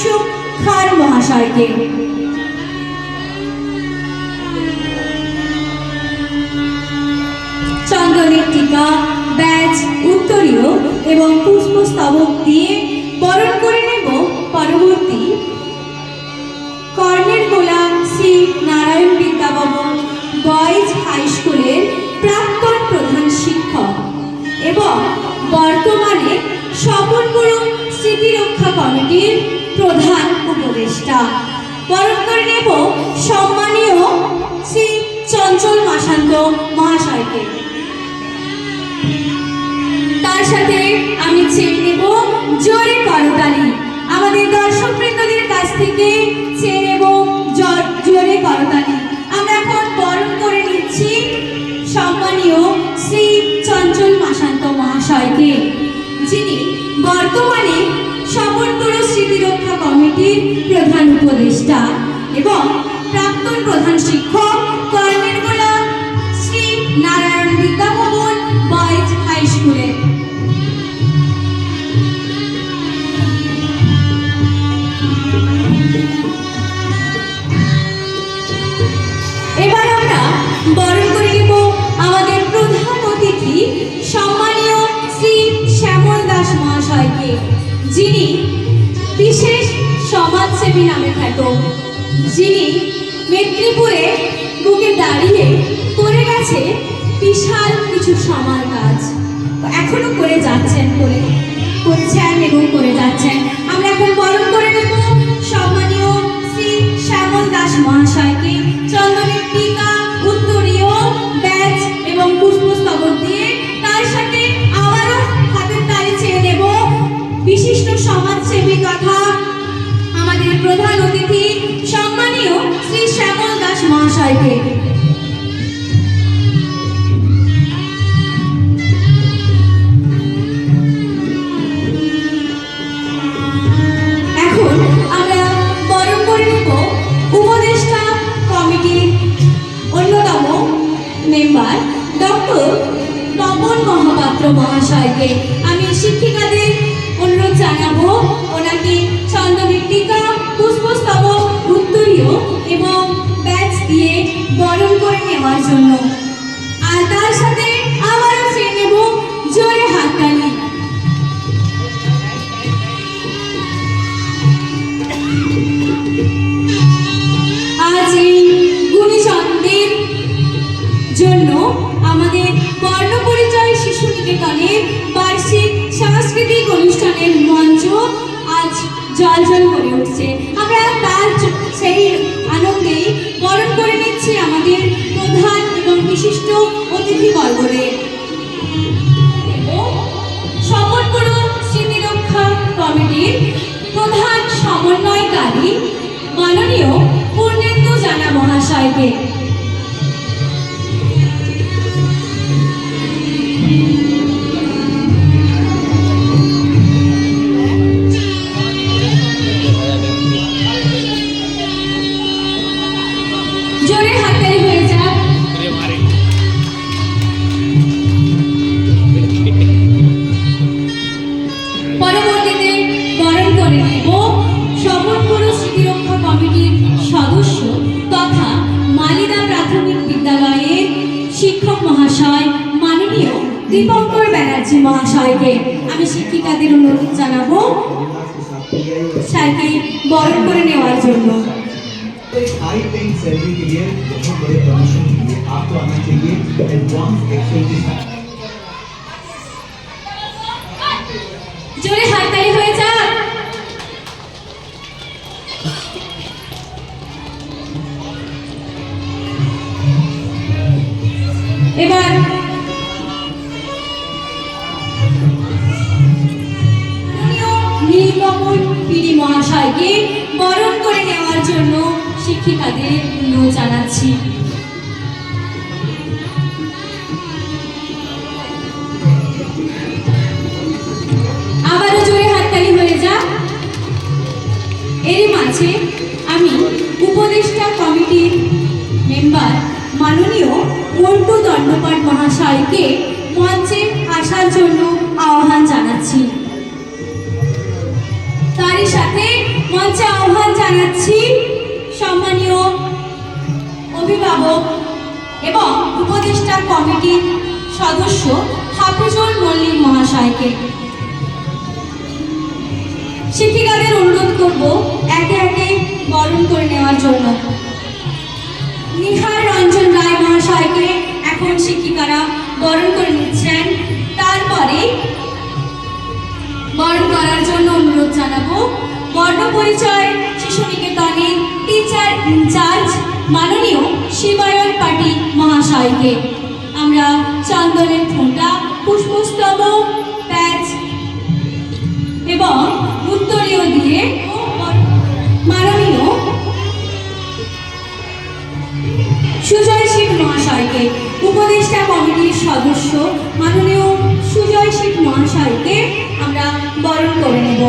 ইউসুফ খান মহাশয়কে। চন্দনের টিকা, ব্যাজ, উত্তরীয় এবং পুষ্পস্তবক দিয়ে বরণ করে নেব পরবর্তী কর্ণের গোলা শ্রী নারায়ণ বিদ্যাভবন বয়েজ হাই স্কুলের প্রাক্তন প্রধান শিক্ষক এবং বর্তমানে স্বপনগুরু স্মৃতিরক্ষা কমিটির প্রধান উপদেষ্টা। বরণ করে নেব সম্মানীয় শ্রী চঞ্চল মাসান্ত মহাশয়কে। তার সাথে আমি চেয়ে নেব জোরে করতালি। আমাদের দর্শক বৃন্দদের কাছ থেকে চেয়ে নেব জোরে করতালি। আমরা এখন বরণ করে নিচ্ছি সম্মানীয় শ্রী চঞ্চল মাসান্ত মহাশয়কে, যিনি বর্তমানে স্বপনগুরু স্মৃতিরক্ষা কমিটির প্রধান উপদেষ্টা এবং প্রাক্তন প্রধান শিক্ষক, কর্ণের গোলা শ্রী নারায়ণ বিদ্যাভবন বয়েজ হাই স্কুলের। এবার আমরা বরণ করে নেব আমাদের প্রধান অতিথি সম্মানীয় শ্রী শ্যামল দাস মহাশয়কে, যিনি বিশেষ সমাজসেবী নামে খ্যাত, যিনি মেদিনীপুরে বুকে দাঁড়িয়ে করে গেছে বিশাল কিছু সমাজ কাজ, এখনো করে যাচ্ছেন, করছেন এবং করে যাচ্ছেন। আমরা এখন বরণ করে নেব সম্মানীয় শ্রী শ্যামল দাস মহাশয়কে চন্দনের টিকা, উত্তরীয়, ব্যাজ এবং পুষ্পস্তবক দিয়ে। তার সাথে আবারও হাতের তালি চেয়ে নেব বিশিষ্ট সমাজসেবী তথা আমাদের প্রধান অতিথি সম্মানীয় শ্রী শ্যামল দাস মহাশয়কে। এখন আমরা বরণ করে নেব উপদেষ্টা কমিটির অন্যতম মেম্বার ডক্টর তপন মহাপাত্র মহাশয়কে। আমি শিক্ষিকাদের অনুরোধ জানাবো ওনাকে চন্দনের টিকা, পুষ্পস্তবক, উত্তরীয় এবং ব্যাজ দিয়ে বরণ করে নেওয়ার জন্য। আর তার সাথে আবারও চেয়ে নেব জোরে হাততালি। আজ এই গুণীজনদের জন্য আমাদের বর্ণপরিচয় শিশু নিকেতনের বার্ষিক সাংস্কৃতিক অনুষ্ঠানের মঞ্চ আজ জলজল করে উঠছে। আমরা তার সেই আনন্দেই বরণ করে নিচ্ছি আমাদের প্রধান এবং বিশিষ্ট অতিথিবর্গদের। স্বপনগুরু স্মৃতিরক্ষা কমিটির প্রধান সমন্বয়কারী মাননীয় পূর্ণেন্দু জানা মহাশয়কে। জোরে হাততালি হয়ে যাক। পরবর্তীতে বরণ করে নেব স্বপনগুরু স্মৃতিরক্ষা কমিটির সদস্য তথা মালিদা প্রাথমিক বিদ্যালয়ের শিক্ষক মহাশয় মাননীয় দীপঙ্কর ব্যানার্জি মহাশয়কে। আমি শিক্ষিকাদের অনুরোধ জানাবো স্যারকে বরণ করে নেওয়ার জন্য। हाई पेइंग सैलरी के लिए बहुत बड़े प्रमोशन के लिए आपको आना चाहिए एडवांस एक्सेल के साथ। জোরে হাততালি হয়ে যাক। এবার নীলকমল পিডি মহাশয়কে বরণ করে নেওয়ার জন্য শিক্ষিকাদের অনুরোধ জানাচ্ছি। আবারও জোরে হাততালি হয়ে যাক। এর মাঝে আমি উপদেষ্টা কমিটির মেম্বার মাননীয় মন্টু দণ্ডপাট মহাশয়কে মঞ্চে আসার জন্য আহ্বান জানাচ্ছি। তারই সাথে মঞ্চে উপদেষ্টা কমিটির সদস্য হাফিজুল মল্লিক মহাশয়কে। শিক্ষিকাদের অনুরোধ করব একে একে বরণ করে নেওয়ার জন্য। নিহার রঞ্জন রায় মহাশয়কে এখন শিক্ষিকারা বরণ করে নিচ্ছেন। তারপরে বরণ করার জন্য অনুরোধ জানাবো বর্ণ পরিচয় শিশু নিকেতনের টিচার ইনচার্জ মাননীয় শিবায়ন পাটিল মহাশয়কে। আমরা চন্দনের ফোঁটা, পুষ্পস্তবক, প্যাচ এবং উত্তরীয় দিয়ে মাননীয় সুজয় শীত মহাশয়কে, উপদেষ্টা কমিটির সদস্য মাননীয় সুজয় শীত মহাশয়কে আমরা বরণ করে নেব।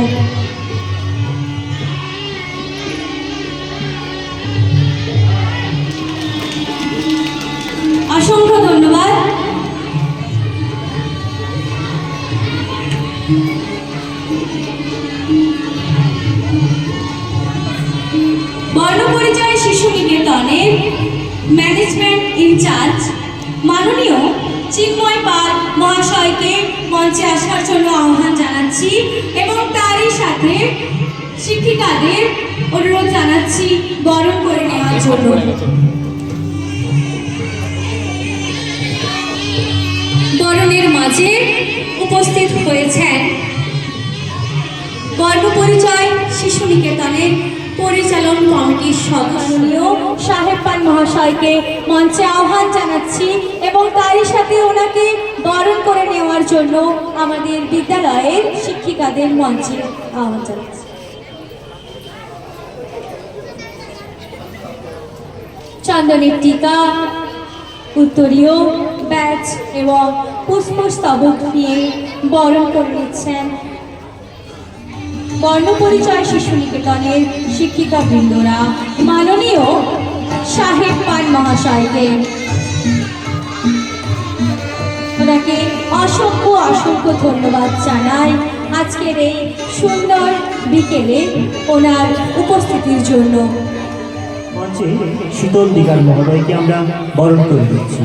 অসংখ্য ধন্যবাদ। বর্ণপরিচয় শিশু নিকেতনের ম্যানেজমেন্ট ইনচার্জ মাননীয় চিন্ময় পাল মহাশয়কে মঞ্চে আসার জন্য আহ্বান জানাচ্ছি এবং তারই সাথে শিক্ষিকাদের অনুরোধ জানাচ্ছি বরণ করে নেওয়ার জন্য। বরণের মাঝে উপস্থিত হয়েছেন বর্ণপরিচয় শিশু নিকেতনের পরিচালন কমিটির সদস্য সাহেব পান মহাশয়কে মঞ্চে আহ্বান জানাচ্ছি এবং তারই সাথে ওনাকে বরণ করে নেওয়ার জন্য আমাদের বিদ্যালয়ের শিক্ষিকাদের মঞ্চে আহ্বান জানাচ্ছি। চন্দনের টিকা, উত্তরীয়, ব্যাচ এবং পুষ্পস্তবক নিয়ে বরণ করে নিচ্ছেন বর্ণপরিচয় শিশু নিকেতনের শিক্ষিকা বৃন্দরা মাননীয় সাহেব পান মহাশয়কে। ওনাকে অসংখ্য অসংখ্য ধন্যবাদ জানাই আজকের এই সুন্দর বিকেলে ওনার উপস্থিতির জন্য। মঞ্চে শীতল দিগার মহোদয়কে আমরা বরণ করে দিচ্ছি।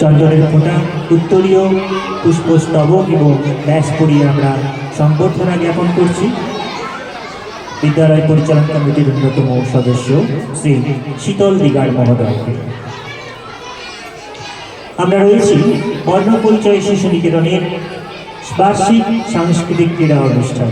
চন্দনের ফোঁটা, উত্তরীয়, পুষ্পস্তবক এবং ব্যাস পরিয়ে আমরা সংবর্ধনা জ্ঞাপন করছি বিদ্যালয় পরিচালন কমিটির অন্যতম সদস্য শ্রী শীতল দিগার মহোদয়কে। আমরা রয়েছি বর্ণ পরিচয় শিশু নিকেতনের বার্ষিক সাংস্কৃতিক ক্রীড়া অনুষ্ঠান।